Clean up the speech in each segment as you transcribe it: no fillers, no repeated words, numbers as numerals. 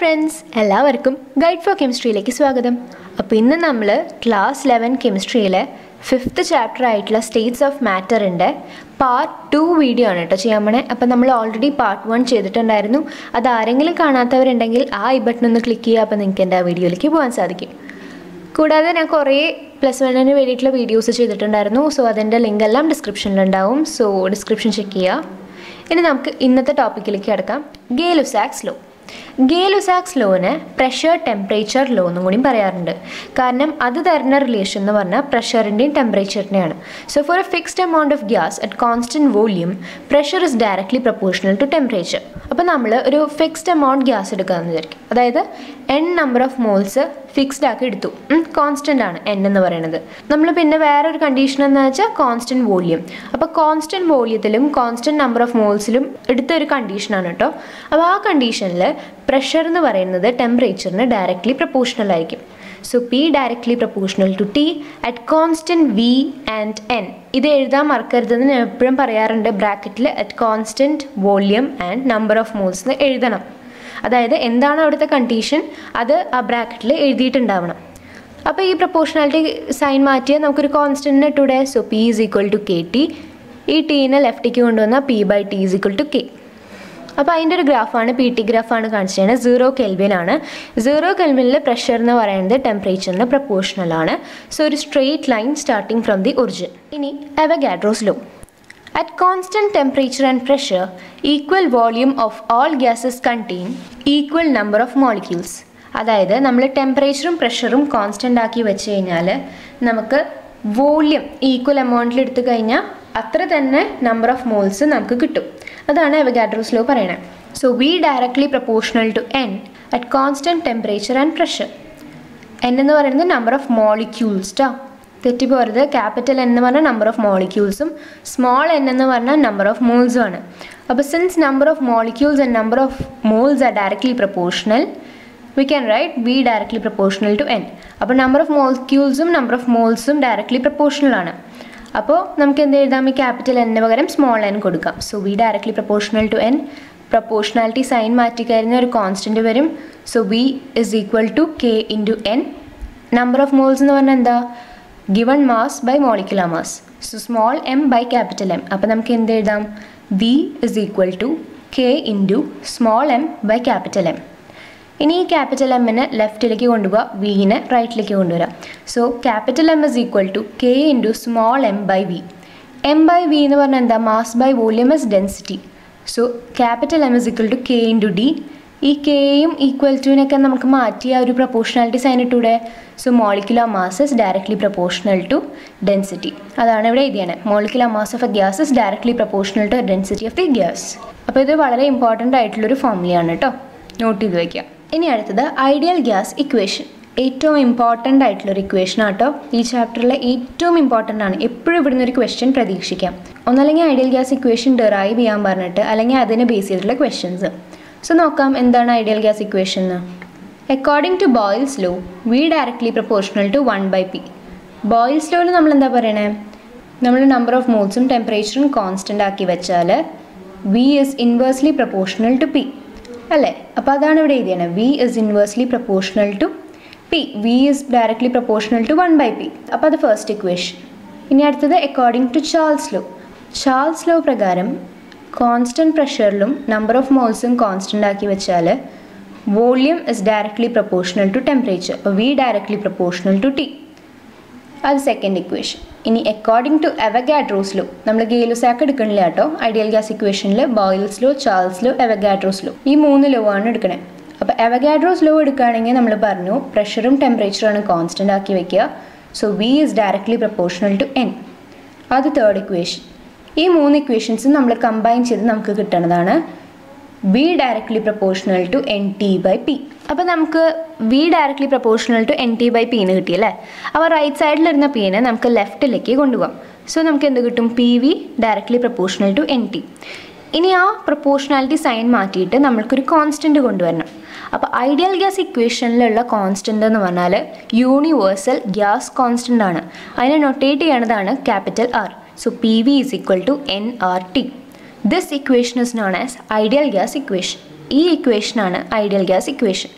friends, എല്ലാവർക്കും guide four കെമിസ്ട്രിയിലേക്ക് സ്വാഗതം. അപ്പോൾ ഇന്ന് നമ്മൾ ക്ലാസ് 11 കെമിസ്ട്രിയിലെ 5th ചാപ്റ്റർ ആയിട്ടുള്ള സ്റ്റേറ്റ്സ് ഓഫ് മാറ്ററിൻ്റെ പാർട്ട് 2 വീഡിയോ ആണ് കേട്ടോ ചെയ്യാൻ പോണേ. അപ്പോൾ നമ്മൾ ഓൾറെഡി പാർട്ട് 1 ചെയ്തിട്ടുണ്ടായിരുന്നു. അത് ആരെങ്കിലും കാണാത്തവരുണ്ടെങ്കിൽ ആ ഐ ബട്ടൺ ഒന്ന് ക്ലിക്ക് ചെയ്യുക, അപ്പോൾ നിങ്ങൾക്ക് എൻ്റെ ആ വീഡിയോയിലേക്ക് പോകാൻ സാധിക്കും. കൂടാതെ ഞാൻ കുറേ +1 വേണ്ടിയിട്ടുള്ള വീഡിയോസ് ചെയ്തിട്ടുണ്ടായിരുന്നു. സോ അതിൻ്റെ ലിങ്ക് എല്ലാം ഡിസ്ക്രിപ്ഷനിലുണ്ടാവും. സോ ഡിസ്ക്രിപ്ഷൻ ചെക്ക് ചെയ്യുക. ഇനി നമുക്ക് ഇന്നത്തെ ടോപ്പിക്കിലേക്ക് കിടക്കാം. Gay Lussac's law. ഗേ-ലുസാക്സ് ലോനെ പ്രഷർ ടെമ്പറേച്ചർ ലോ എന്നും കൂടി പറയാറുണ്ട്. കാരണം അത് തരുന്ന റിലേഷൻ എന്ന് പറഞ്ഞാൽ പ്രഷറിൻ്റെയും ടെമ്പറേച്ചറിൻ്റെയാണ്. So for a fixed amount of gas at constant volume pressure is directly proportional to temperature. അപ്പോൾ നമ്മൾ ഒരു ഫിക്സ്ഡ് എമൗണ്ട് ഗ്യാസ് എടുക്കാമെന്ന് വിചാരിക്കും. അതായത് n number of moles fixed ആക്കി എടുത്തു, കോൺസ്റ്റൻ്റ് ആണ് n എന്ന് പറയുന്നത്. നമ്മൾ പിന്നെ വേറൊരു കണ്ടീഷൻ എന്ന് വെച്ചാൽ കോൺസ്റ്റൻറ്റ് വോള്യൂം. അപ്പോൾ കോൺസ്റ്റൻറ്റ് വോള്യത്തിലും കോൺസ്റ്റൻറ്റ് നമ്പർ ഓഫ് മോൾസിലും എടുത്തൊരു കണ്ടീഷനാണ് കേട്ടോ. അപ്പോൾ ആ കണ്ടീഷനിൽ പ്രഷർ എന്ന് പറയുന്നത് ടെമ്പറേച്ചറിന് ഡയറക്ട്ലി പ്രൊപ്പോർഷണൽ ആയിരിക്കും. So P directly proportional to T at constant V and N. ഇത് എഴുതാൻ മറക്കരുതെന്ന് ഞാൻ എപ്പോഴും പറയാറുണ്ട്. ബ്രാക്കറ്റിൽ at constant volume and number of moles എന്ന് എഴുതണം. അതായത് എന്താണ് അവിടുത്തെ കണ്ടീഷൻ അത് ആ ബ്രാക്കറ്റിൽ എഴുതിയിട്ടുണ്ടാവണം. അപ്പോൾ ഈ പ്രൊപ്പോർഷണാലിറ്റി സൈൻ മാറ്റിയാൽ നമുക്കൊരു കോൺസ്റ്റൻറ്റിന് ഇട്ടൂടെ. So P is equal to KT. ഈ ടീനെ ലെഫ്റ്റിലേക്ക് കൊണ്ടുവന്നാൽ P/T is equal to K. അപ്പോൾ അതിൻ്റെ ഒരു ഗ്രാഫാണ് PT ഗ്രാഫാണ് കാണിച്ചത്. 0 കെൽവിനാണ്. 0 കെൽവിനിൽ പ്രഷർ എന്ന് പറയുന്നത് ടെമ്പറേച്ചറിന് പ്രൊപ്പോർഷണലാണ്. സോ ഒരു straight line starting from the origin. ഇനി Avogadro's law. At constant temperature and pressure, equal volume of all gases contain equal number of molecules. അതായത് നമ്മൾ ടെമ്പറേച്ചറും പ്രഷറും കോൺസ്റ്റൻ്റ് ആക്കി വെച്ച് കഴിഞ്ഞാൽ നമുക്ക് വോള്യം ഈക്വൽ എമൗണ്ടിൽ എടുത്തു കഴിഞ്ഞാൽ അത്ര തന്നെ നമ്പർ ഓഫ് മോൾസ് നമുക്ക് കിട്ടും. അതാണ് അവഗാഡ്രോസ് ലോ പറയണത്. So V directly proportional to N at constant temperature and pressure. N എന്ന് പറയുന്നത് നമ്പർ ഓഫ് മോളിക്യൂൾസ് ട്ടോ, തെറ്റിപ്പോരുത്. ക്യാപിറ്റൽ N എന്ന് പറഞ്ഞാൽ നമ്പർ ഓഫ് മോളിക്യൂൾസും സ്മോൾ n എന്ന് പറഞ്ഞാൽ നമ്പർ ഓഫ് മോൾസും ആണ്. അപ്പോൾ since number of molecules and number of moles are directly proportional, we can write V directly proportional to N. അപ്പോൾ നമ്പർ ഓഫ് മോളിക്യൂൾസും നമ്പർ ഓഫ് മോൾസും ഡയറക്ട്ലി പ്രൊപ്പോർഷണൽ ആണ്. അപ്പോൾ നമുക്ക് എന്ത് എഴുതാം? ഈ ക്യാപിറ്റൽ N പകരം സ്മോൾ n കൊടുക്കാം. So V directly proportional to N. Proportionality sign മാറ്റിക്കഴിഞ്ഞാൽ ഒരു കോൺസ്റ്റൻറ്റ് വരും. So V is equal to K into N. Number of moles എന്ന് പറഞ്ഞാൽ എന്താ? given mass by molecular mass. So small m by capital M. അപ്പോൾ നമുക്ക് എന്ത് എഴുതാം? V is equal to K into small m by capital M. ഇനി ഈ capital എമ്മിനെ ലെഫ്റ്റിലേക്ക് കൊണ്ടുപോകുക, വിനെ റൈറ്റിലേക്ക് കൊണ്ടുവരാം. So capital M is equal to K into small m by V. M by V എന്ന് പറഞ്ഞാൽ എന്താ? Mass by volume is density. So capital M is equal to K into D. ഈ കെയും ഈക്വൽ ടുവിനൊക്കെ നമുക്ക് മാറ്റി ആ ഒരു പ്രൊപ്പോർഷണാലിറ്റി സൈൻ ഇട്ടൂടെ. So molecular mass is directly proportional to density. അതാണ് ഇവിടെ എഴുതിയാണ്. Molecular mass of a gas is directly proportional to density of the gas. അപ്പോൾ ഇത് വളരെ ഇമ്പോർട്ടൻ്റ് ആയിട്ടുള്ളൊരു ഫോർമുലയാണ് കേട്ടോ, നോട്ട് ചെയ്ത് വയ്ക്കുക. ഇനി അടുത്തത് ഐഡിയൽ ഗ്യാസ് ഇക്വേഷൻ. ഏറ്റവും ഇമ്പോർട്ടൻ്റ് ആയിട്ടുള്ളൊരു ഇക്വേഷൻ ആട്ടോ. ഈ ചാപ്റ്ററിലെ ഏറ്റവും ഇമ്പോർട്ടൻ്റ് ആണ്. എപ്പോഴും ഇവിടുന്ന് ഒരു ക്വസ്റ്റ്യൻ പ്രതീക്ഷിക്കാം. ഒന്നല്ലെങ്കിൽ ഐഡിയൽ ഗ്യാസ് ഇക്വേഷൻ ഡെറൈവ് ചെയ്യാൻ പറഞ്ഞിട്ട്, അല്ലെങ്കിൽ അതിനെ ബേസ് ചെയ്തിട്ടുള്ള ക്വസ്റ്റ്യൻസ്. സോ നോക്കാം എന്താണ് ഐഡിയൽ ഗ്യാസ് ഇക്വേഷൻ എന്ന്. According to Boyle's law V directly proportional to 1/P. Boyle's ലോയിൽ നമ്മൾ എന്താ പറയണേ? നമ്മൾ നമ്പർ ഓഫ് മോൾസും ടെമ്പറേച്ചറും കോൺസ്റ്റൻ്റ് ആക്കി വെച്ചാൽ V is inversely proportional to P അല്ലേ? അപ്പോൾ അതാണ് ഇവിടെ എഴുതിയാണ്. V is inversely proportional to P. V is directly proportional to 1/P. അപ്പോൾ അത് ഫസ്റ്റ് ഇക്വേഷൻ. ഇനി അടുത്തത് according to Charles law. Charles law പ്രകാരം കോൺസ്റ്റൻറ്റ് പ്രഷറിലും നമ്പർ ഓഫ് മോൾസും കോൺസ്റ്റൻ്റ് ആക്കി വെച്ചാൽ volume is directly proportional to temperature. അപ്പോൾ V directly proportional to T. അത് സെക്കൻഡ് ഇക്വേഷൻ. ഇനി അക്കോർഡിംഗ് ടു അവഗാഡ്രോസ് ലോ, നമ്മൾ ഗേ-ലുസാക്ക് എടുക്കണില്ല കേട്ടോ. ഐഡിയൽ ഗ്യാസ് ഇക്വേഷനിൽ Boyle's law, Charles law, Avogadro's law, ഈ 3 ലോ ആണ് എടുക്കണേ. അപ്പോൾ അവഗാഡ്രോസ് ലോ എടുക്കുകയാണെങ്കിൽ നമ്മൾ പറഞ്ഞു പ്രഷറും ടെമ്പറേച്ചറാണ് കോൺസ്റ്റൻ്റ് ആക്കി വെക്കുക. So V is directly proportional to N. അത് തേർഡ് ഇക്വേഷൻ. ഈ 3 ഇക്വേഷൻസും നമ്മൾ കമ്പൈൻ ചെയ്ത് നമുക്ക് കിട്ടുന്നതാണ് V directly proportional to NT/P. അപ്പോൾ നമുക്ക് V directly proportional to NT/P എന്ന് കിട്ടിയല്ലേ. അപ്പോൾ റൈറ്റ് സൈഡിലിരുന്ന Pനെ നമുക്ക് ലെഫ്റ്റിലേക്ക് കൊണ്ടുപോകാം. സോ നമുക്ക് എന്ത് കിട്ടും? PV directly proportional to NT. ഇനി ആ പ്രൊപ്പോർഷണാലിറ്റി സൈൻ മാറ്റിയിട്ട് നമ്മൾക്കൊരു കോൺസ്റ്റൻറ്റ് കൊണ്ടുവരണം. അപ്പോൾ ഐഡിയൽ ഗ്യാസ് ഇക്വേഷനിലുള്ള കോൺസ്റ്റൻ്റ് എന്ന് പറഞ്ഞാൽ യൂണിവേഴ്സൽ ഗ്യാസ് കോൺസ്റ്റൻ്റ് ആണ്. അതിനെ നൊട്ടേറ്റ് ചെയ്യണതാണ് capital R. So PV is equal to nRT. This equation is known as ideal gas equation. ഈ ഇക്വേഷനാണ് ഐഡിയൽ ഗ്യാസ് ഇക്വേഷൻ.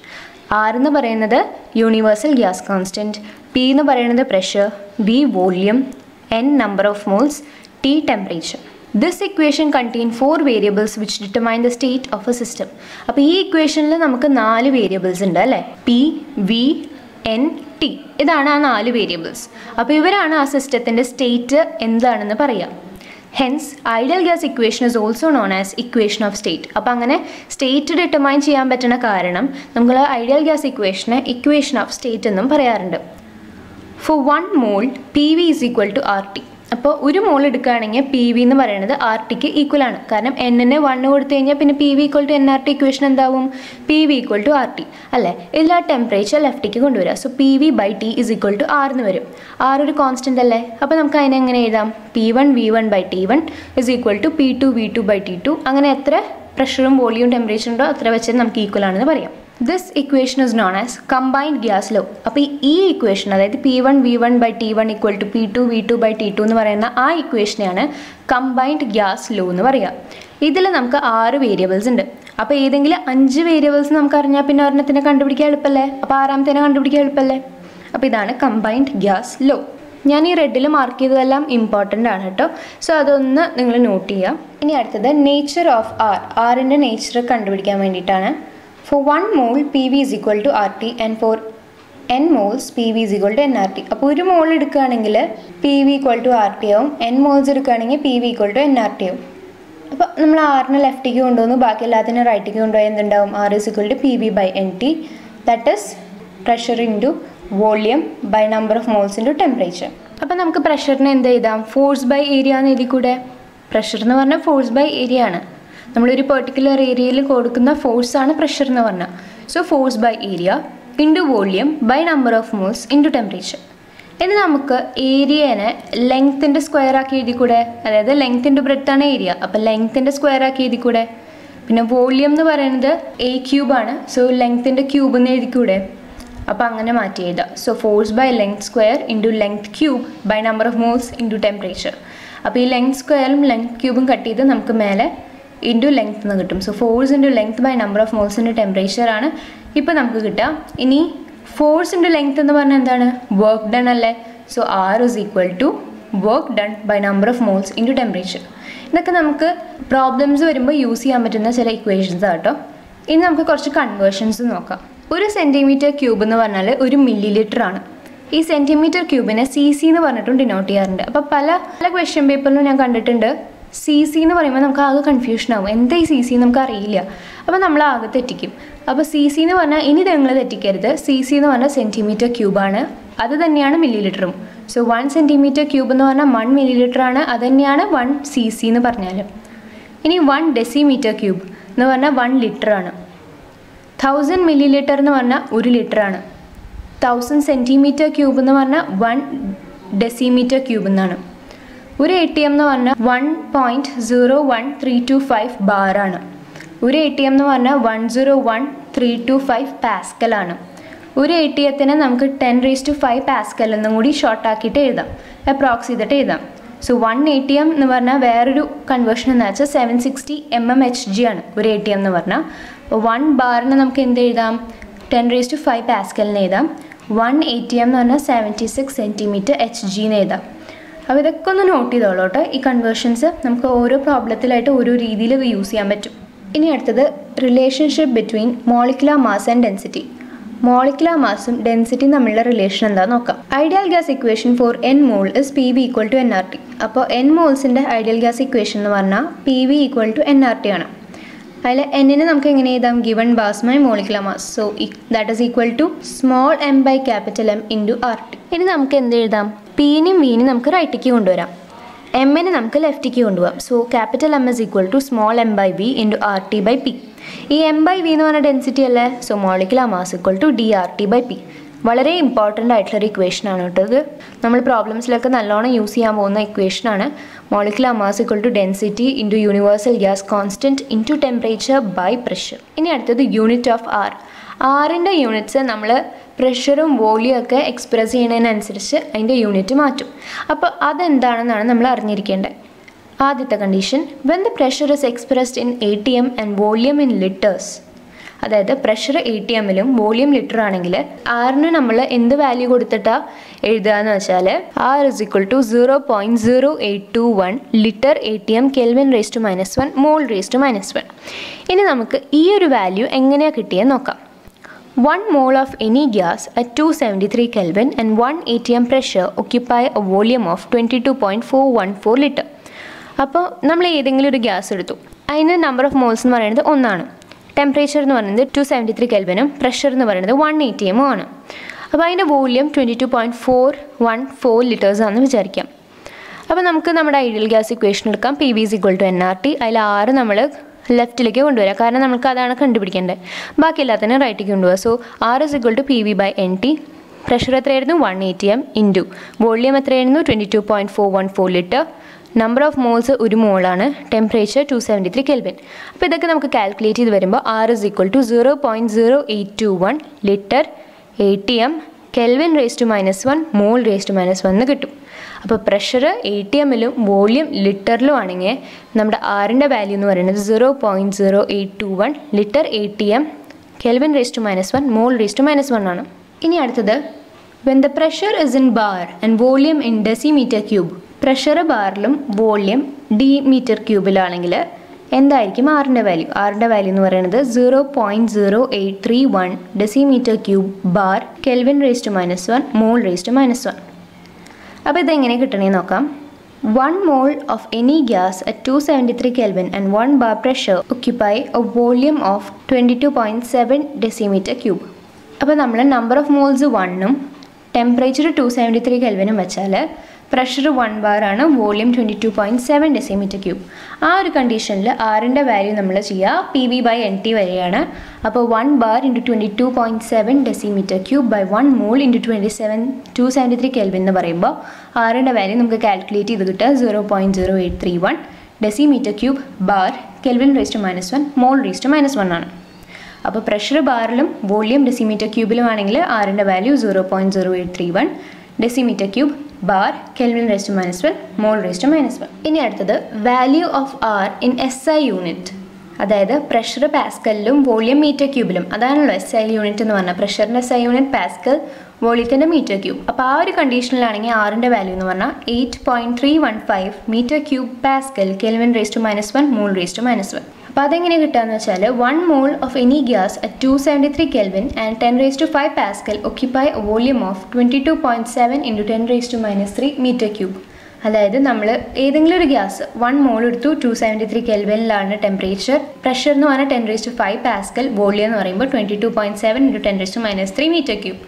R എന്ന് പറയുന്നത് യൂണിവേഴ്സൽ ഗ്യാസ് കോൺസ്റ്റൻറ്റ്, P എന്ന് പറയുന്നത് pressure, V volume, N number of moles, T temperature. This equation contains 4 variables which determine the state of a system. അപ്പോൾ ഈ ഇക്വേഷനിൽ നമുക്ക് 4 variables ഉണ്ട് അല്ലേ? P, V, N, T. ഇതാണ് ആ 4 വേരിയബിൾസ്. അപ്പോൾ ഇവരാണ് ആ സിസ്റ്റത്തിൻ്റെ സ്റ്റേറ്റ് എന്താണെന്ന് പറയാം. Hence, ideal gas equation is also known as equation of state. അപ്പോൾ അങ്ങനെ സ്റ്റേറ്റ് ഡിറ്റർമൈൻ ചെയ്യാൻ പറ്റുന്ന കാരണം നമ്മൾ ഐഡിയൽ ഗ്യാസ് ഇക്വേഷനെ ഇക്വേഷൻ ഓഫ് സ്റ്റേറ്റ് എന്നും പറയാറുണ്ട്. For 1 mole, PV is equal to RT. അപ്പോൾ ഒരു മോൾ എടുക്കുകയാണെങ്കിൽ പി വി എന്ന് പറയുന്നത് ആർ ടിക്ക് ഈക്വൽ ആണ്. കാരണം എന്നിന് 1 കൊടുത്തു കഴിഞ്ഞാൽ പിന്നെ P V equal to n R T equation എന്താവും? P V equal to R T അല്ലേ? ഇതിൽ ആ ടെമ്പറേച്ചർ ലെഫ്റ്റിക്ക് കൊണ്ടുവരിക. So P V by T is equal to R എന്ന് വരും. ആർ ഒരു കോൺസ്റ്റൻ്റ് അല്ലേ? അപ്പോൾ നമുക്ക് അതിനെ എങ്ങനെ എഴുതാം? P1 by T1 is equal to P2 by T2. അങ്ങനെ എത്ര പ്രഷറും വോളിയം ടെമ്പറേച്ചർ ഉണ്ടോ അത്ര വെച്ച് നമുക്ക് ഈക്വൽ ആണെന്ന് പറയാം. This equation is known as combined gas law. അപ്പോൾ ഈ ഇക്വേഷൻ അതായത് P1 by T1 equal to P2 by T2 എന്ന് പറയുന്ന ആ ഇക്വേഷനെയാണ് കമ്പൈൻഡ് ഗ്യാസ് ലോ എന്ന് പറയുക. ഇതിൽ നമുക്ക് 6 വേരിയബിൾസ് ഉണ്ട്. അപ്പോൾ ഏതെങ്കിലും 5 വേരിയബിൾസ് നമുക്ക് അറിഞ്ഞാൽ പിന്നെ ഒരെണ്ണത്തിനെ കണ്ടുപിടിക്കാൻ എളുപ്പമല്ലേ? അപ്പോൾ 6ാമത്തേനെ കണ്ടുപിടിക്കാൻ എളുപ്പമല്ലേ? അപ്പോൾ ഇതാണ് കമ്പൈൻഡ് ഗ്യാസ് ലോ. ഞാൻ ഈ റെഡിൽ മാർക്ക് ചെയ്തതെല്ലാം ഇമ്പോർട്ടൻ്റ് ആണ് കേട്ടോ. സോ അതൊന്ന് നിങ്ങൾ നോട്ട് ചെയ്യുക. ഇനി അടുത്തത് നേച്ചർ ഓഫ് ആറിൻ്റെ നേച്ചർ കണ്ടുപിടിക്കാൻ വേണ്ടിയിട്ടാണ്. For 1 mole, PV is equal to RT and for n moles, PV is equal to nRT. അപ്പോൾ ഒരു മോൾ എടുക്കുകയാണെങ്കിൽ PV ഈക്വൽ ടു RT ആവും, n മോൾസ് എടുക്കുകയാണെങ്കിൽ PV ഈക്വൽ ടു nRT ആവും. അപ്പോൾ നമ്മൾ ആറിനെ ലെഫ്റ്റിലേക്ക് കൊണ്ടുവന്നു, ബാക്കി എല്ലാത്തിനും റൈറ്റിലേക്ക് കൊണ്ടുപോയി എന്തുണ്ടാവും? R is equal to PV by NT, that is pressure into volume by number of moles into temperature. അപ്പോൾ നമുക്ക് പ്രഷറിനെ എന്ത് എഴുതാം? ഫോഴ്സ് ബൈ ഏരിയ എന്ന് എഴുതി കൂടെ? പ്രഷർ എന്ന് പറഞ്ഞാൽ ഫോഴ്സ് ബൈ ഏരിയ ആണ്. നമ്മളൊരു പെർട്ടിക്കുലർ ഏരിയയിൽ കൊടുക്കുന്ന ഫോഴ്സാണ് പ്രഷർ എന്ന് പറഞ്ഞാൽ. So force by area into volume by number of moles into temperature. ഇനി നമുക്ക് ഏരിയനെ ലെങ്ത്തിൻ്റെ സ്ക്വയർ ആക്കി എഴുതിക്കൂടെ? അതായത് ലെങ്ത് ഇൻറ്റു ബ്രെഡ്ത്ത് ആണ് ഏരിയ. അപ്പോൾ ലെങ്ത്തിൻ്റെ സ്ക്വയർ ആക്കി എഴുതിക്കൂടെ? പിന്നെ വോള്യൂം എന്ന് പറയുന്നത് A³ ആണ്. സോ ലെങ്ത്തിൻ്റെ ക്യൂബ് എന്ന് എഴുതിക്കൂടെ? അപ്പോൾ അങ്ങനെ മാറ്റി എഴുതാം. So force by length square into length cube by number of moles into temperature. അപ്പോൾ ഈ ലെങ്ത് സ്ക്വയറും ലെങ്ത് ക്യൂബും കട്ട് ചെയ്ത് നമുക്ക് മേലെ ഇൻറ്റു ലെങ്ത് എന്ന് കിട്ടും. So force into length by number of moles into temperature ആണ് ഇപ്പോൾ നമുക്ക് കിട്ടുക. ഇനി ഫോഴ്സ് ഇൻറ്റു ലെങ്ത് എന്ന് പറഞ്ഞാൽ എന്താണ്? വർക്ക് ഡൺ അല്ലേ? So R is equal to work done by number of moles into temperature. ഇതൊക്കെ നമുക്ക് പ്രോബ്ലംസ് വരുമ്പോൾ യൂസ് ചെയ്യാൻ പറ്റുന്ന ചില ഇക്വേഷൻസ് ആട്ടോ. ഇനി നമുക്ക് കുറച്ച് കൺവേർഷൻസ് നോക്കാം. 1 സെൻറ്റിമീറ്റർ ക്യൂബ് എന്ന് പറഞ്ഞാൽ 1 മില്ലി ലിറ്റർ ആണ്. ഈ സെൻറ്റിമീറ്റർ ക്യൂബിനെ CC എന്ന് പറഞ്ഞിട്ടും ഡിനോട്ട് ചെയ്യാറുണ്ട്. അപ്പോൾ പല ക്വസ്റ്റ്യൻ പേപ്പറിലും ഞാൻ കണ്ടിട്ടുണ്ട് CC എന്ന് പറയുമ്പോൾ നമുക്ക് ആകെ കൺഫ്യൂഷൻ ആവും. എന്താ ഈ CC നമുക്ക് അറിയില്ല. അപ്പോൾ നമ്മൾ ആകെ തെറ്റിക്കും. അപ്പോൾ CC എന്ന് പറഞ്ഞാൽ ഇനി നിങ്ങൾ തെറ്റിക്കരുത്. CC എന്ന് പറഞ്ഞാൽ സെൻറ്റിമീറ്റർ ക്യൂബാണ്, അത് തന്നെയാണ് മില്ലി ലിറ്ററും. സോ 1 സെൻറ്റിമീറ്റർ ക്യൂബ് എന്ന് പറഞ്ഞാൽ 1 മില്ലി ലിറ്റർ ആണ്, അത് തന്നെയാണ് 1 CC എന്ന് പറഞ്ഞാൽ. ഇനി 1 ഡെസിമീറ്റർ ക്യൂബ് എന്ന് പറഞ്ഞാൽ 1 ലിറ്റർ ആണ്. 1000 മില്ലി ലിറ്റർ എന്ന് പറഞ്ഞാൽ 1 ലിറ്റർ ആണ്. 1000 സെൻറ്റിമീറ്റർ ക്യൂബ് എന്ന് പറഞ്ഞാൽ 1 ഡെസിമീറ്റർ ക്യൂബ് എന്നാണ്. ഒരു ATM എന്ന് പറഞ്ഞാൽ 1.01325 ബാറാണ്. ഒരു ATM എന്ന് പറഞ്ഞാൽ 101,325 പാസ്കൽ ആണ്. ഒരു ATMത്തിന് നമുക്ക് 10⁵ പാസ്കൽ എന്നും കൂടി ഷോർട്ട് ആക്കിയിട്ട് എഴുതാം, അപ്രോക്സ് ചെയ്തിട്ട് എഴുതാം. സോ 1 ATM എന്ന് പറഞ്ഞാൽ വേറൊരു കൺവേർഷൻ എന്ന് വെച്ചാൽ 760 mmHg ആണ് ഒരു ATM എന്ന് പറഞ്ഞാൽ. 1 ബാറിന് നമുക്ക് എന്ത് എഴുതാം? 10⁵ പാസ്കലിന് എഴുതാം. 1 ATM എന്ന് പറഞ്ഞാൽ 76 സെൻറ്റിമീറ്റർ HG എന്ന് എഴുതാം. അപ്പോൾ ഇതൊക്കെ ഒന്ന് നോട്ട് ചെയ്തോളൂ കേട്ടോ. ഈ കൺവേർഷൻസ് നമുക്ക് ഓരോ പ്രോബ്ലത്തിലായിട്ട് ഓരോ രീതിയിൽ ഇത് യൂസ് ചെയ്യാൻ പറ്റും. ഇനി അടുത്തത് relationship between molecular mass and density. Molecular മാസും ഡെൻസിറ്റിയും തമ്മിലുള്ള റിലേഷൻ എന്താണെന്ന് നോക്കാം. Ideal gas equation for n mole is PV equal to nRT. അപ്പോൾ n മോൾസിൻ്റെ ഐഡിയൽ ഗ്യാസ് ഇക്വേഷൻ എന്ന് പറഞ്ഞാൽ PV ഈക്വൽ ടു nRT ആണ്. അതിൽ എന്നിനെ നമുക്ക് എങ്ങനെ എഴുതാം? Given mass by molecular mass. So that is equal to small m by capital M into RT. ഇനി നമുക്ക് എന്ത് എഴുതാം? Pനും Vനും നമുക്ക് റൈറ്റിലേക്ക് കൊണ്ടുവരാം, Mനെ നമുക്ക് ലെഫ്റ്റിലേക്ക് കൊണ്ടുപോകാം. So capital M is equal to small m by V into RT by P. ഈ m ബൈ V എന്ന് പറഞ്ഞ ഡെൻസിറ്റി അല്ലേ? So molecular mass equal to DRT by P. വളരെ ഇമ്പോർട്ടൻ്റ് ആയിട്ടുള്ളൊരു ഇക്വേഷനാണ് കേട്ടോ ഇത്. നമ്മൾ പ്രോബ്ലംസിലൊക്കെ നല്ലോണം യൂസ് ചെയ്യാൻ പോകുന്ന ഇക്വേഷനാണ്. Molecular mass equal to density into universal gas constant into temperature by pressure. ഇനി അടുത്തത് യൂണിറ്റ് ഓഫ് R. ആറിൻ്റെ യൂണിറ്റ്സ് നമ്മൾ പ്രഷറും വോളിയം ഒക്കെ എക്സ്പ്രസ് ചെയ്യുന്നതിനനുസരിച്ച് അതിൻ്റെ യൂണിറ്റ് മാറ്റും. അപ്പോൾ അതെന്താണെന്നാണ് നമ്മൾ അറിഞ്ഞിരിക്കേണ്ടത്. ആദ്യത്തെ condition, when the pressure is expressed in ATM and volume in litres. അതായത് പ്രഷർ ATM വോളിയം ലിറ്റർ ആണെങ്കിൽ ആറിന് നമ്മൾ എന്ത് വാല്യൂ കൊടുത്തിട്ടാണ് എഴുതുക എന്ന് വെച്ചാൽ R is equal to 0.0821 litre ATM Kelvin raised to -1 mole raised to -1. ഇനി നമുക്ക് ഈ ഒരു വാല്യൂ എങ്ങനെയാണ് കിട്ടിയെന്ന് നോക്കാം. 1 mole of any gas at 273 Kelvin and 1 ATM pressure occupy a volume of 22.414 liter. അപ്പോൾ നമ്മൾ ഏതെങ്കിലും ഒരു ഗ്യാസ് എടുത്തു, അതിന് നമ്പർ ഓഫ് മോൾസ് എന്ന് പറയുന്നത് 1 ആണ്, ടെമ്പറേച്ചർ എന്ന് പറയുന്നത് 273 കെൽവിനും പ്രഷർ എന്ന് പറയുന്നത് 1 ATM ആണ്. അപ്പോൾ അതിൻ്റെ വോള്യം 22.414 ലിറ്റേഴ്സ് ആണെന്ന് വിചാരിക്കാം. അപ്പോൾ നമുക്ക് നമ്മുടെ ഐഡിയൽ ഗ്യാസ് ഇക്വേഷൻ എടുക്കാം. PV is equal to nRT. അതിൽ 6 നമ്മൾ ലെഫ്റ്റിലേക്ക് കൊണ്ടുവരാം, കാരണം നമുക്ക് അതാണ് കണ്ടുപിടിക്കേണ്ടത്. ബാക്കി എല്ലാത്തിനും റൈറ്റിലേക്ക് കൊണ്ടുപോകാം. So R is equal to PV by NT. Pressure എത്രയായിരുന്നു? 1 ATM ഇൻറ്റു വോള്യം എത്രയായിരുന്നു? 22.414 ലിറ്റർ. നമ്പർ ഓഫ് മോൾസ് 1 മോളാണ്, ടെമ്പറേച്ചർ 273 കെൽവിൻ. അപ്പോൾ ഇതൊക്കെ നമുക്ക് കാൽക്കുലേറ്റ് ചെയ്ത് വരുമ്പോൾ R is equal to 0.0821 litre ATM Kelvin raised to -1 mole raised to -1 എന്ന് കിട്ടും. അപ്പോൾ പ്രഷർ ATM വോള്യം ലിറ്ററിലും ആണെങ്കിൽ നമ്മുടെ ആറിൻ്റെ വാല്യൂ എന്ന് പറയുന്നത് 0.0821 litre ATM Kelvin raised to -1 mole raised to -1 ആണ്. ഇനി അടുത്തത് when the pressure is in bar and volume in decimeter cube. Pressure ബാറിലും വോള്യം D ക്യൂബിലാണെങ്കിൽ എന്തായിരിക്കും ആറിൻ്റെ വാല്യൂ? ആറിൻ്റെ വാല്യൂ എന്ന് പറയുന്നത് 0.0831 decimetre cube bar Kelvin raised to -1 mole raised to -1. അപ്പോൾ ഇതെങ്ങനെ കിട്ടണമെന്ന് നോക്കാം. 1 mole of any gas at 273 Kelvin and 1 bar pressure occupy a volume of 22.7 decimeter cube. അപ്പോൾ നമ്മൾ നമ്പർ ഓഫ് മോൾസ് 1ഉം ടെമ്പറേച്ചർ 273 കെൽവിനും വെച്ചാൽ പ്രഷർ 1 ബാർ ആണ്, വോള്യം 22.7 ഡെസിമീറ്റർ ക്യൂബ്. ആ ഒരു കണ്ടീഷനിൽ ആറിൻ്റെ വാല്യൂ നമ്മൾ ചെയ്യുക PV by NT വരെയാണ്. അപ്പോൾ 1 bar into 22.7 decimetre cube by 1 mole into 273 kelvin എന്ന് പറയുമ്പോൾ ആറിൻ്റെ വാല്യൂ നമുക്ക് കാൽക്കുലേറ്റ് ചെയ്ത് കിട്ടുക 0.0831 decimetre cube bar Kelvin raised to -1 mole raised to -1 ആണ്. അപ്പോൾ പ്രഷർ ബാറിലും വോള്യം ഡെസിമീറ്റർ ക്യൂബിലും ആണെങ്കിൽ ആറിൻ്റെ value 0.0831 decimetre cube bar Kelvin raised to -1 mole raised to -1. ഇനി അടുത്തത് value of R in SI unit, അതായത് പ്രഷർ പാസ്കലിലും വോള്യം മീറ്റർ ക്യൂബിലും. അതാണല്ലോ SI യൂണിറ്റ് എന്ന് പറഞ്ഞാൽ, പ്രഷറിൻ്റെ SI യൂണിറ്റ് പാസ്കൽ, വോള്യത്തിൻ്റെ മീറ്റർ ക്യൂബ്. അപ്പോൾ ആ ഒരു കണ്ടീഷനിലാണെങ്കിൽ ആറിൻ്റെ വാല്യൂ എന്ന് പറഞ്ഞാൽ 8.315 metre cube pascal Kelvin raised to -1 mole raised to -1. അപ്പോൾ അതെങ്ങനെ കിട്ടുകയെന്ന് വെച്ചാൽ 1 mole of any gas at 273 Kelvin and 10 raised to 5 Pascal occupy a volume of 22.7 into 10 raised to -3 meter cube. അതായത് നമ്മൾ ഏതെങ്കിലും ഒരു ഗ്യാസ് 1 mole എടുത്തു, 273 കെൽവിനിലാണ് ടെമ്പറേച്ചർ, പ്രഷർ എന്ന് പറഞ്ഞാൽ 10 raised to 5 Pascal, വോളിയം എന്ന് പറയുമ്പോൾ 22.7 into 10 raised to -3 meter cube.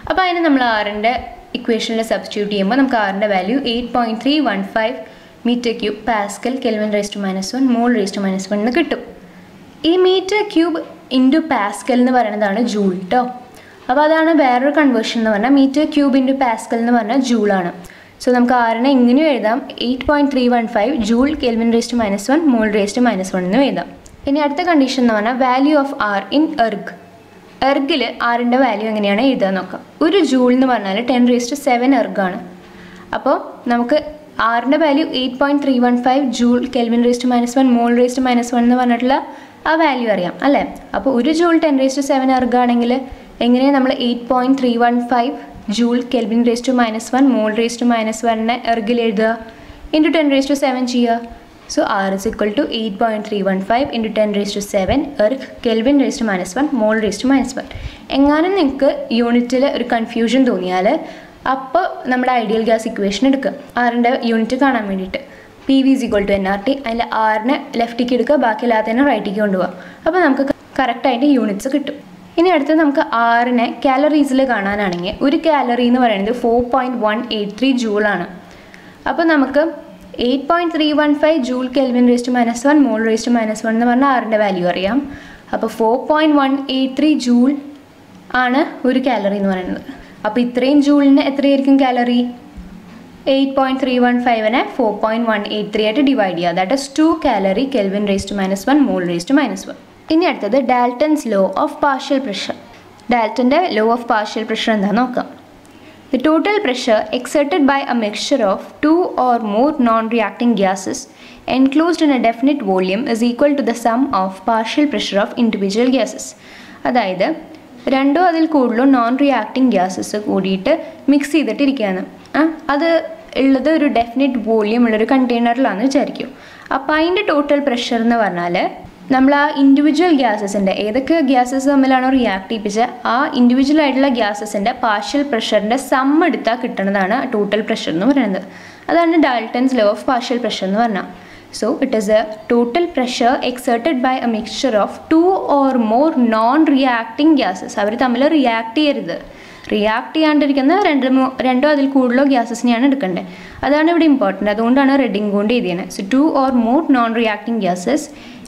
അപ്പോൾ അതിന് നമ്മൾ ആറിൻ്റെ ഇക്വേഷനിൽ സബ്സ്റ്റിറ്റ്യൂട്ട് ചെയ്യുമ്പോൾ നമുക്ക് ആറിൻ്റെ value 8.315 metre cube pascal Kelvin raised to -1 mole raised to -1 എന്ന് കിട്ടും. ഈ മീറ്റർ ക്യൂബ് ഇൻറ്റു പാസ്കൽ എന്ന് പറയുന്നതാണ് ജൂൾ കേട്ടോ. അപ്പോൾ അതാണ് വേറൊരു കൺവേർഷൻ എന്ന് പറഞ്ഞാൽ മീറ്റർ ക്യൂബ് ഇൻറ്റു പാസ്കൽ എന്ന് പറഞ്ഞാൽ ജൂളാണ്. സോ നമുക്ക് ആറിനെ ഇങ്ങനെയും എഴുതാം, 8.315 joule Kelvin raised to -1 mole raised to -1 എന്ന് എഴുതാം. ഇനി അടുത്ത കണ്ടീഷൻ എന്ന് പറഞ്ഞാൽ value of R in erg. എർഗിൽ ആറിൻ്റെ വാല്യൂ എങ്ങനെയാണ് എഴുതാൻ നോക്കാം. ഒരു ജൂൾ എന്ന് പറഞ്ഞാൽ 10 raised to 7 എർഗാണ്. അപ്പോൾ നമുക്ക് ആറിൻ്റെ value 8.315 joule Kelvin raised to -1 mole raised to -1 എന്ന് പറഞ്ഞിട്ടുള്ള ആ വാല്യൂ അറിയാം അല്ലേ. അപ്പോൾ ഒരു ജൂൾ 10 raised to 7 എർഗാണെങ്കിൽ എങ്ങനെയാണ് നമ്മൾ 8.315 joule Kelvin raised to -1 mole raised to -1 എർഗിൽ എഴുതുക, ഇൻറ്റു 10 raised to 7 ചെയ്യുക. So R is equal to 8.315 into 10 raised to 7 erg Kelvin raised to -1 mole raised to -1. എങ്ങാനും നിങ്ങൾക്ക് യൂണിറ്റിൽ ഒരു കൺഫ്യൂഷൻ തോന്നിയാൽ അപ്പോൾ നമ്മുടെ ഐഡിയൽ ഗ്യാസ് ഇക്വേഷൻ എടുക്കുക, ആറിൻ്റെ യൂണിറ്റ് കാണാൻ വേണ്ടിയിട്ട്. PV is equal to nRT. അതിൽ ആറിനെ ലെഫ്റ്റിലേക്ക് എടുക്കുക, ബാക്കി എല്ലാത്തിനും റൈറ്റിലേക്ക് കൊണ്ടുപോകുക. അപ്പോൾ നമുക്ക് കറക്റ്റായിട്ട് യൂണിറ്റ്സ് കിട്ടും. ഇനി അടുത്ത് നമുക്ക് ആറിനെ കാലറീസിൽ കാണാനാണെങ്കിൽ ഒരു കാലറി എന്ന് പറയുന്നത് 4.183 ജൂളാണ്. അപ്പോൾ നമുക്ക് 8.315 joule Kelvin raised to -1 mole raised to -1 എന്ന് പറഞ്ഞാൽ ആറിൻ്റെ വാല്യൂ അറിയാം. അപ്പോൾ 4.183 ജൂൾ ആണ് ഒരു കാലറി എന്ന് പറയുന്നത്. അപ്പോൾ ഇത്രയും ജൂളിന് എത്രയായിരിക്കും കാലറി? 8.315നെ 4.183 ആയിട്ട് ഡിവൈഡ് ചെയ്യുക, that is 2 calorie Kelvin raised to -1 mole raised to -1. ഇനി അടുത്തത് Dalton's law of partial pressure. ഡാൽട്ടൻ്റെ ലോ ഓഫ് പാർഷ്യൽ പ്രഷർ എന്താണെന്ന് നോക്കാം. The total pressure exerted by a mixture of 2 or more non-reacting gases enclosed in a definite volume is equal to the sum of partial pressure of individual gases. അതായത് രണ്ടോ അതിൽ കൂടുതലോ non reacting gases കൂടിയിട്ട് mix ചെയ്തിട്ടിരിക്കുകയാണ്. അത് ഉള്ളത് ഒരു definite volume ഉള്ളൊരു കണ്ടെയ്നറിലാണെന്ന് വിചാരിക്കും. അപ്പോൾ അതിൻ്റെ ടോട്ടൽ പ്രഷർ എന്ന് പറഞ്ഞാൽ നമ്മൾ ആ ഇൻഡിവിജ്വൽ ഗ്യാസസിൻ്റെ ഏതൊക്കെ ഗ്യാസസ് തമ്മിലാണോ റിയാക്ട് ചെയ്യിപ്പിച്ച ആ ഇൻഡിവിജ്വൽ ആയിട്ടുള്ള ഗ്യാസസിൻ്റെ പാർഷ്യൽ പ്രഷറിൻ്റെ സം എടുത്താൽ കിട്ടുന്നതാണ് ടോട്ടൽ പ്രഷർ എന്ന് പറയുന്നത്. അതാണ് Dalton's law of partial pressure എന്ന് പറഞ്ഞാൽ. So it is a total pressure exerted by a mixture of two or more non-reacting gases. അവർ തമ്മിൽ റിയാക്ട് ചെയ്യരുത്. റിയാക്ട് ചെയ്യാണ്ടിരിക്കുന്ന രണ്ടോ അതിൽ കൂടുതലോ ഗ്യാസസിനെയാണ് എടുക്കേണ്ടത്. അതാണ് ഇവിടെ ഇമ്പോർട്ടൻറ്റ്. അതുകൊണ്ടാണ് റെഡിങ് കൊണ്ട് എഴുതിയത്. So 2 or more non-reacting gases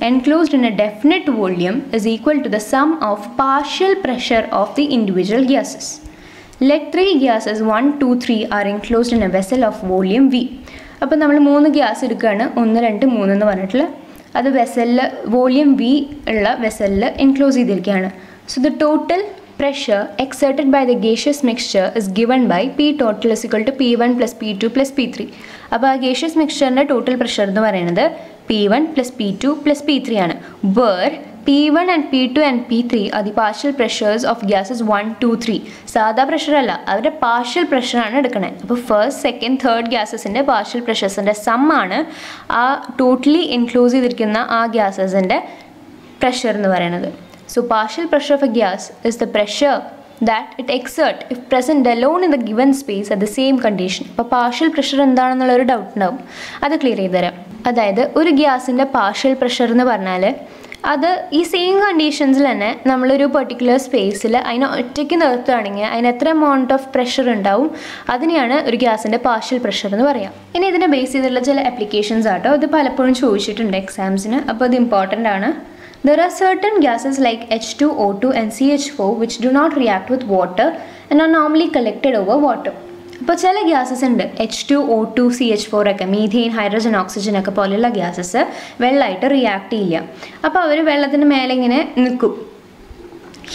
enclosed in a definite volume is equal to the sum of partial pressure of the individual gases. Let 3 gases 1, 2, 3 are enclosed in a vessel of volume V. അപ്പോൾ നമ്മൾ 3 gas എടുക്കുകയാണ്, 1, 2, 3 എന്ന് പറഞ്ഞിട്ടുള്ള. അത് വെസലിൽ volume V ഉള്ള വെസലിൽ enclose ചെയ്തിരിക്കുകയാണ്. So the total pressure exerted by the gaseous mixture is given by P total is equal to P1 + P2 + P3. അപ്പോൾ ആ ഗേഷ്യസ് മിക്സ്ചറിൻ്റെ ടോട്ടൽ പ്രഷർ എന്ന് പറയുന്നത് P1 + P2 + P3 ആണ്. Where P1 and P2 and P3 are the partial pressures of gases 1, 2, 3. സാധാ pressure അല്ല, അവരുടെ partial പ്രഷറാണ് എടുക്കണേ. അപ്പോൾ ഫസ്റ്റ്, സെക്കൻഡ്, തേർഡ് ഗ്യാസസിൻ്റെ പാർഷ്യൽ പ്രഷേഴ്സിൻ്റെ സമ്മാണ് ആ ടോട്ടലി എൻക്ലോസ് ചെയ്തിരിക്കുന്ന ആ ഗ്യാസസിൻ്റെ പ്രഷർ എന്ന് പറയുന്നത്. So partial pressure of a gas is the pressure that it exert if present alone in the given space at the same condition. അപ്പോൾ partial pressure എന്താണെന്നുള്ളൊരു doubt ഉണ്ടാവും. അത് clear ചെയ്ത് തരാം. അതായത് ഒരു ഗ്യാസിൻ്റെ പാർഷ്യൽ പ്രഷർ എന്ന് പറഞ്ഞാൽ അത് ഈ സെയിം കണ്ടീഷൻസിൽ തന്നെ നമ്മളൊരു പെർട്ടിക്കുലർ സ്പേസിൽ അതിനെ ഒറ്റയ്ക്ക് നിർത്തുകയാണെങ്കിൽ അതിന് എത്ര എമൗണ്ട് ഓഫ് പ്രഷർ ഉണ്ടാവും, അതിനെയാണ് ഒരു ഗ്യാസിൻ്റെ പാർഷ്യൽ പ്രഷർ എന്ന് പറയാം. ഇനി ഇതിനെ ബേസ് ചെയ്തിട്ടുള്ള ചില ആപ്ലിക്കേഷൻസ് ആട്ടോ. ഇത് പലപ്പോഴും ചോദിച്ചിട്ടുണ്ട് എക്സാംസിന്, അപ്പോൾ ഇത് ഇമ്പോർട്ടൻ്റ് ആണ്. There are certain gases like H2O2 and CH4 which do not react with water and are normally collected over water. അപ്പോൾ ചില ഗ്യാസസ് ഉണ്ട്, H2O2, CH4 ഒക്കെ, മീഥെയിൻ, ഹൈഡ്രജൻ, ഓക്സിജൻ ഒക്കെ പോലെയുള്ള ഗ്യാസസ് വെള്ളമായിട്ട് റിയാക്ട് ചെയ്യില്ല. അപ്പോൾ അവർ വെള്ളത്തിന് മേലെ ഇങ്ങനെ നിൽക്കും.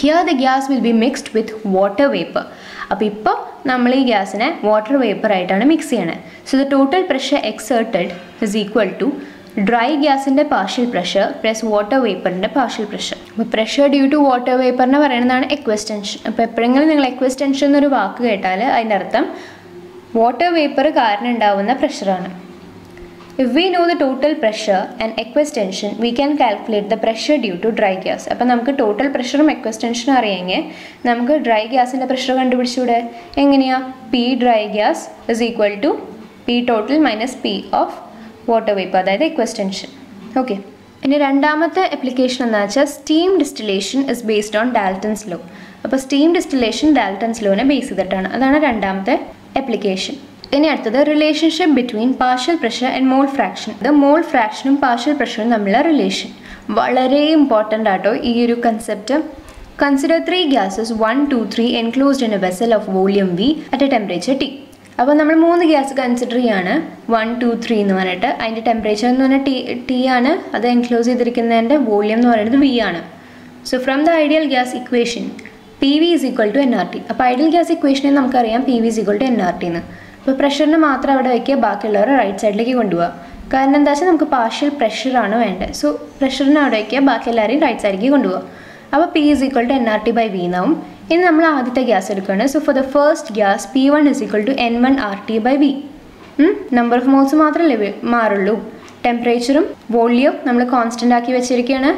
Here the gas will be mixed with water vapour. അപ്പോൾ ഇപ്പോൾ നമ്മൾ ഈ ഗ്യാസിനെ വാട്ടർ വേപ്പറായിട്ടാണ് മിക്സ് ചെയ്യണത്. So the total pressure exerted is equal to dry ഗ്യാസിൻ്റെ പാർഷ്യൽ പ്രഷർ പ്ലസ് വാട്ടർ വേപ്പറിൻ്റെ പാർഷ്യൽ പ്രഷർ. അപ്പോൾ പ്രഷർ ഡ്യൂ ടു വാട്ടർ വേപ്പറിനെ പറയുന്നതാണ് എക്വസ്റ്റൻഷൻ. അപ്പോൾ എപ്പോഴെങ്കിലും നിങ്ങൾ എക്വസ്റ്റൻഷൻ എന്നൊരു വാക്ക് കേട്ടാൽ അതിൻ്റെ അർത്ഥം വാട്ടർ വേപ്പർ കാരണം ഉണ്ടാവുന്ന പ്രഷറാണ്. If we know the total pressure and equastension, we can calculate the pressure due to dry gas. അപ്പോൾ നമുക്ക് ടോട്ടൽ പ്രഷറും എക്വസ്റ്റൻഷനും അറിയാമെങ്കിൽ നമുക്ക് ഡ്രൈ ഗ്യാസിൻ്റെ പ്രഷർ കണ്ടുപിടിച്ചൂടെ? എങ്ങനെയാണ്? P dry gas is equal to P total minus P of water vapour, അതായത് എക്വസ്റ്റൻഷൻ. Okay, ഇനി രണ്ടാമത്തെ ആപ്ലിക്കേഷൻ എന്താ വെച്ചാൽ steam distillation is based on Dalton's law. അപ്പോൾ സ്റ്റീം ഡിസ്റ്റിലേഷൻ ഡാൽട്ടൺസ് ലോനെ ബേസ് ചെയ്തിട്ടാണ്. അതാണ് രണ്ടാമത്തെ ആപ്ലിക്കേഷൻ. ഇനി അടുത്തത് relationship between partial pressure and mole fraction. ഇത് മോൾ ഫ്രാക്ഷനും പാർഷ്യൽ പ്രഷറും തമ്മിലുള്ള റിലേഷൻ വളരെ ഇമ്പോർട്ടൻ്റ് ആട്ടോ ഈ ഒരു concept. Consider 3 gases 1, 2, 3 enclosed in a vessel of volume V at a temperature T. അപ്പോൾ നമ്മൾ 3 ഗ്യാസ് കൺസിഡർ ചെയ്യാണ്, 1, 2, 3 എന്ന് പറഞ്ഞിട്ട്. അതിൻ്റെ ടെമ്പറേച്ചർ എന്ന് പറഞ്ഞാൽ ടി ആണ്, അത് എൻക്ലോസ് ചെയ്തിരിക്കുന്നതിൻ്റെ വോളിയം എന്ന് പറയുന്നത് വി ആണ്. So from the ideal gas equation P V is equal to NRT. അപ്പോൾ ഐഡിയൽ ഗ്യാസ് ഇക്വേഷനെ നമുക്കറിയാം P V is equal to NRT എന്ന്. അപ്പോൾ പ്രഷറിന് മാത്രം അവിടെ വയ്ക്കുക, ബാക്കിയുള്ളവരെ റൈറ്റ് സൈഡിലേക്ക് കൊണ്ടുപോകുക. കാരണം എന്താ വെച്ചാൽ നമുക്ക് പാർഷ്യൽ പ്രഷറാണ് വേണ്ടത്. സോ പ്രഷറിന് അവിടെ വയ്ക്കുക, ബാക്കി എല്ലാവരെയും റൈറ്റ് സൈഡിലേക്ക് കൊണ്ടുപോകുക. അപ്പോൾ P is equal to NRT by V എന്നാവും. ഇനി നമ്മൾ ആദ്യത്തെ ഗ്യാസ് എടുക്കുകയാണ്. So for the first gas P1 is equal to N1RT by V. Number of moles മാത്രമല്ലേ മാറുള്ളൂ, ടെമ്പറേച്ചറും വോളിയം നമ്മൾ കോൺസ്റ്റൻ്റ് ആക്കി വെച്ചിരിക്കുകയാണ്.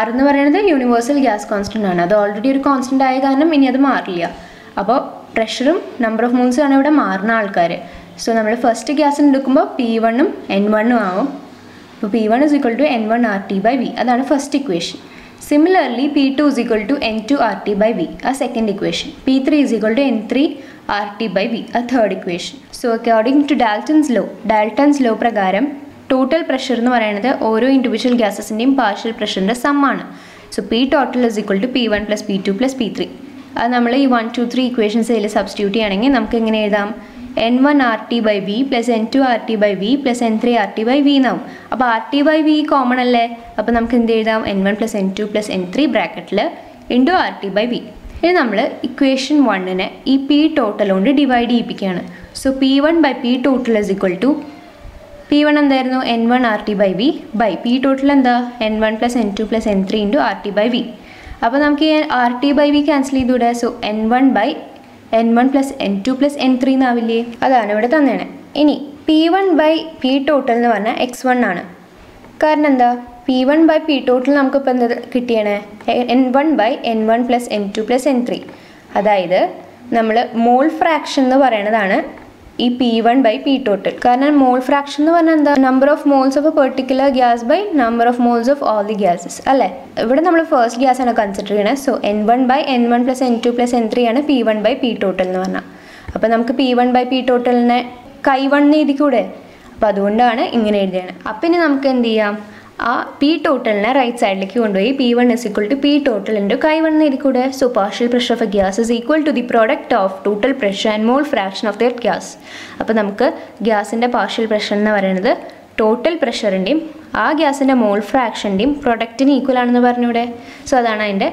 R എന്ന് പറയുന്നത് യൂണിവേഴ്സൽ ഗ്യാസ് കോൺസ്റ്റൻ്റ് ആണ്, അത് ഓൾറെഡി ഒരു കോൺസ്റ്റൻ്റ് ആയ കാരണം ഇനി അത് മാറില്ല. അപ്പോൾ പ്രഷറും നമ്പർ ഓഫ് മോൾസും ആണ് ഇവിടെ മാറുന്ന ആൾക്കാർ. സോ നമ്മൾ ഫസ്റ്റ് ഗ്യാസിന് എടുക്കുമ്പോൾ P1ഉം N1ഉം ആവും. അപ്പോൾ P1 is equal to N1RT by V, അതാണ് first equation. Similarly, P2 is equal to N2RT by V, a second equation. P3 is equal to N3RT by V, a third equation. So according to Dalton's law പ്രകാരം total pressure എന്ന് പറയുന്നത് ഓരോ individual ഗ്യാസസിൻ്റെയും partial പ്രഷറിൻ്റെ സമ്മാണ്. So P total is equal to P1 plus P2 plus P3. അത് നമ്മൾ ഈ 1, 2, 3 ഇക്വേഷൻസ് അതിൽ സബ്സ്റ്റിറ്റ്യൂട്ട് ചെയ്യുകയാണെങ്കിൽ നമുക്ക് എങ്ങനെ എഴുതാം? N1RT by V plus N2RT by V plus N3RT by V എന്നാവും. അപ്പോൾ RT by V കോമൺ അല്ലേ? അപ്പോൾ നമുക്ക് എന്ത് എഴുതാം? N1 plus N2 plus N3 ബ്രാക്കറ്റിൽ ഇൻറ്റു RT by V. ഇനി നമ്മൾ ഇക്വേഷൻ 1നെ ഈ P ടോട്ടൽ കൊണ്ട് ഡിവൈഡ് ചെയ്യിപ്പിക്കുകയാണ്. So P1 by P total is equal to P1 എന്തായിരുന്നു? N1RT by V by P total എന്താ? N1 plus N2 plus N3 into RT by V. അപ്പോൾ നമുക്ക് ഈ RT/V ക്യാൻസൽ ചെയ്തുകൂടെ. So N1 plus N2 plus N3 എന്നാവില്ലേ? അതാണ് ഇവിടെ തന്നേണേ. ഇനി P1/P ടോട്ടൽ എന്ന് പറഞ്ഞാൽ x1 ആണ്. കാരണം എന്താ, P1/P ടോട്ടൽ നമുക്കിപ്പോൾ എന്താ കിട്ടിയണേ? N1/N1 plus N2 plus N3. അതായത് നമ്മൾ മോൾ ഫ്രാക്ഷൻ എന്ന് പറയണതാണ് ഈ P1/P ടോട്ടൽ. കാരണം മോൾ ഫ്രാക്ഷൻ എന്ന് പറഞ്ഞാൽ എന്താ, number of moles of a particular gas by number of moles of all the gases അല്ലേ. ഇവിടെ നമ്മൾ ഫസ്റ്റ് ഗ്യാസ് ആണ് കൺസിഡർ ചെയ്യണത്. So N1/N1 plus N2 plus N3 ആണ് P1/P ടോട്ടൽ എന്ന് പറഞ്ഞാൽ. അപ്പോൾ നമുക്ക് P1/P ടോട്ടലിനെ K1 എഴുതിക്കൂടെ? അപ്പോൾ അതുകൊണ്ടാണ് ഇങ്ങനെ എഴുതിയാണ്. അപ്പം ഇനി നമുക്ക് എന്ത് ചെയ്യാം, ആ P ടോട്ടലിനെ റൈറ്റ് സൈഡിലേക്ക് കൊണ്ടുപോയി P1 is equal to P total into K1 എഴുതിക്കൂടെ. So partial pressure of a gas is equal to the product of total pressure and mole fraction of that gas. അപ്പോൾ നമുക്ക് ഗ്യാസിൻ്റെ പാർഷ്യൽ പ്രഷർ എന്ന് പറയുന്നത് total പ്രഷറിൻ്റെയും ആ ഗ്യാസിൻ്റെ മോൾ ഫ്രാക്ഷൻ്റെയും പ്രൊഡക്റ്റിന് equal ആണെന്ന് പറഞ്ഞൂടെ. സോ അതാണ് അതിൻ്റെ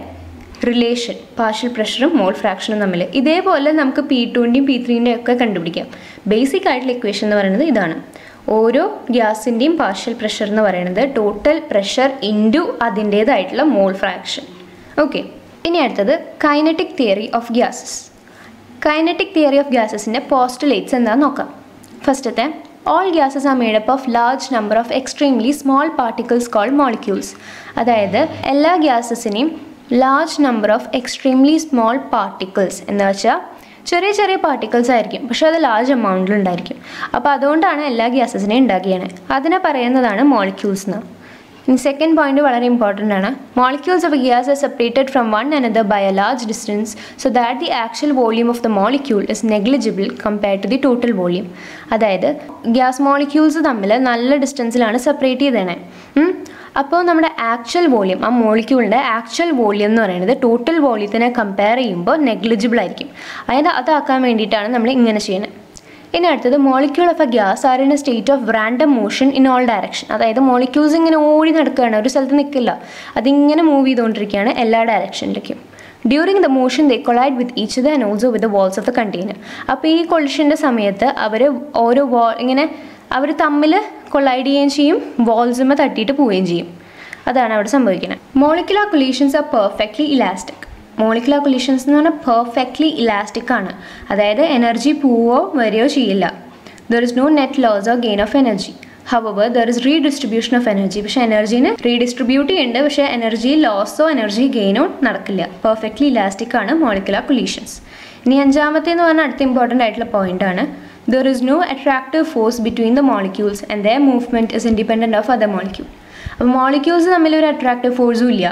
റിലേഷൻ, പാർഷ്യൽ പ്രഷറും മോൾ ഫ്രാക്ഷനും തമ്മിൽ. ഇതേപോലെ നമുക്ക് P2ൻ്റെയും P3ൻ്റെയും ഒക്കെ കണ്ടുപിടിക്കാം. ബേസിക് ആയിട്ടുള്ള ഇക്വേഷൻ എന്ന് പറയുന്നത് ഇതാണ്. ഓരോ ഗ്യാസിൻ്റെയും പാർഷ്യൽ പ്രഷർ എന്ന് പറയുന്നത് ടോട്ടൽ പ്രഷർ ഇൻറ്റു അതിൻ്റേതായിട്ടുള്ള മോൾ ഫ്രാക്ഷൻ. ഓക്കെ, ഇനി അടുത്തത് kinetic theory of gases. Kinetic theory of ഗ്യാസസിൻ്റെ പോസ്റ്റുലേറ്റ്സ് എന്താണെന്ന് നോക്കാം. ഫസ്റ്റത്തെ, all gases are made up of large number of extremely small particles called molecules. അതായത് എല്ലാ ഗ്യാസസിനെയും large number of extremely small particles എന്ന് വെച്ചാൽ ചെറിയ ചെറിയ പാർട്ടിക്കിൾസ് ആയിരിക്കും, പക്ഷെ അത് ലാർജ് എമൗണ്ടിലുണ്ടായിരിക്കും. അപ്പോൾ അതുകൊണ്ടാണ് എല്ലാ ഗ്യാസസിനെയും ഉണ്ടാക്കിയാണ്. അതിനെ പറയുന്നതാണ് മോളിക്യൂൾസ് എന്ന്. ഇനി സെക്കൻഡ് പോയിന്റ് വളരെ ഇമ്പോർട്ടൻ്റ് ആണ്. Molecules of a gas are separated from one another by a large distance so that the actual volume of the molecule is negligible compared to the total volume. അതായത് gas molecules തമ്മിൽ നല്ല ഡിസ്റ്റൻസിലാണ് separate ചെയ്തേണേ. അപ്പോൾ നമ്മുടെ actual volume, ആ മോളിക്യൂളിൻ്റെ actual volume എന്ന് പറയുന്നത് total വോള്യത്തിനെ compare ചെയ്യുമ്പോൾ negligible ആയിരിക്കും. അതാക്കാൻ വേണ്ടിയിട്ടാണ് നമ്മൾ ഇങ്ങനെ ചെയ്യുന്നത്. ഇനി അടുത്തത്, molecule of a gas are in A state of random motion in all direction. അതായത് മോളിക്യൂൾസ് ഇങ്ങനെ ഓടി നടക്കുകയാണ്, ഒരു സ്ഥലത്ത് നിൽക്കില്ല, അതിങ്ങനെ മൂവ് ചെയ്തുകൊണ്ടിരിക്കുകയാണ് എല്ലാ ഡയറക്ഷനിലേക്കും. During the motion they collide with each the and also with the walls of the container. അപ്പോൾ ഈ കൊളിഷൻ്റെ സമയത്ത് അവർ ഓരോ അവർ തമ്മിൽ കൊളൈഡ് ചെയ്യുകയും ചെയ്യും, വാൾസുമ്മ തട്ടിയിട്ട് പോവുകയും ചെയ്യും. അതാണ് അവിടെ സംഭവിക്കുന്നത്. Molecular collisions are perfectly elastic. Molecular collisions എന്ന് പറഞ്ഞാൽ പെർഫെക്റ്റ്ലി ഇലാസ്റ്റിക് ആണ്. അതായത് എനർജി പോവോ വരികയോ ചെയ്യില്ല. There is no net loss or gain of energy. However there is redistribution of energy. പക്ഷേ എനർജീനെ റീഡിസ്ട്രിബ്യൂട്ട് ചെയ്യുന്നുണ്ട്, പക്ഷേ എനർജി ലോസോ എനർജി ഗെയിനോ നടക്കില്ല. പെർഫെക്റ്റ്ലി ഇലാസ്റ്റിക് ആണ് മോളിക്കുലർ കൊളീഷൻസ്. ഇനി അഞ്ചാമത്തേന്ന് പറഞ്ഞാൽ അടുത്ത ഇമ്പോർട്ടൻ്റ് ആയിട്ടുള്ള പോയിന്റ് ആണ്. There is no attractive force between the molecules and their movement is independent of other molecule. അപ്പോൾ മോളിക്യൂൾസ് തമ്മിൽ ഒരു അട്രാക്റ്റീവ് ഫോഴ്സും ഇല്ല.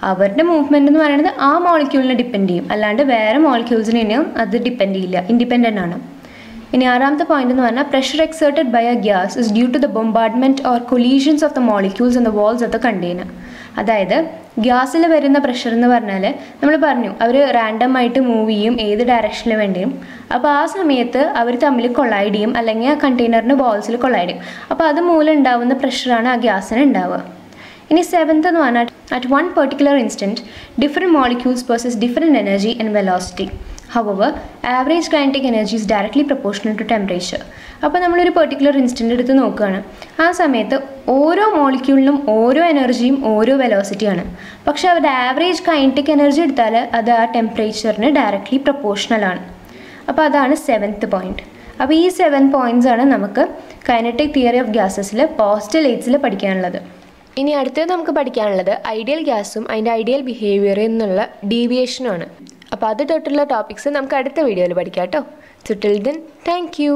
അവരുടെ മൂവ്മെൻറ്റ് എന്ന് പറയുന്നത് ആ മോളിക്യൂളിനെ ഡിപ്പെൻഡ് ചെയ്യും, അല്ലാണ്ട് വേറെ മോളിക്യൂൾസിനെയും അത് ഡിപ്പെൻഡ് ചെയ്യില്ല, ഇൻഡിപെൻഡൻ്റ് ആണ്. ഇനി ആറാമത്തെ പോയിന്റ് എന്ന് പറഞ്ഞാൽ, pressure exerted by a gas is due to the bombardment or collisions of the molecules in the walls of the container. അതായത് ഗ്യാസിൽ വരുന്ന പ്രഷർ എന്ന് പറഞ്ഞാൽ നമ്മൾ പറഞ്ഞു അവർ റാൻഡം ആയിട്ട് മൂവ് ചെയ്യും ഏത് ഡയറക്ഷനിൽ വേണ്ടിയും. അപ്പോൾ ആ സമയത്ത് അവർ തമ്മിൽ കൊളൈഡ് ചെയ്യും, അല്ലെങ്കിൽ ആ കണ്ടെയ്നറിൻ്റെ വാൾസിൽ കൊളൈഡ് ചെയ്യും. അപ്പോൾ അത് മൂലം ഉണ്ടാവുന്ന പ്രഷറാണ് ആ ഗ്യാസിന് ഉണ്ടാവുക. ഇനി സെവൻത്ത് എന്ന് പറഞ്ഞാൽ, at one particular instant different molecules poses different energy and velocity. However, average kinetic energy is directly proportional to temperature. അപ്പോൾ നമ്മളൊരു പെർട്ടിക്കുലർ ഇൻസ്റ്റൻ്റ് എടുത്ത് നോക്കുകയാണ്. ആ സമയത്ത് ഓരോ മോളിക്യൂളിനും ഓരോ എനർജിയും ഓരോ വെലോസിറ്റിയാണ്. പക്ഷേ അവരുടെ ആവറേജ് കൈനറ്റിക് എനർജി എടുത്താൽ അത് ആ ടെമ്പറേച്ചറിന് ഡയറക്റ്റ്ലി പ്രൊപ്പോർഷണലാണ്. അപ്പോൾ അതാണ് സെവൻത്ത് പോയിന്റ്. അപ്പോൾ ഈ 7 പോയിന്റ്സ് ആണ് നമുക്ക് കൈനറ്റിക് തിയറി ഓഫ് ഗ്യാസസിൽ പോസ്റ്റുലേറ്റ്സിൽ പഠിക്കാനുള്ളത്. ഇനി അടുത്തത് നമുക്ക് പഠിക്കാനുള്ളത് ഐഡിയൽ ഗ്യാസും അതിൻ്റെ ഐഡിയൽ ബിഹേവിയറിൽ നിന്നുള്ള ഡീവിയേഷനുമാണ്. അപ്പോൾ അത് തൊട്ടുള്ള ടോപ്പിക്സ് നമുക്ക് അടുത്ത വീഡിയോയിൽ പഠിക്കാം കേട്ടോ. So till then, thank you.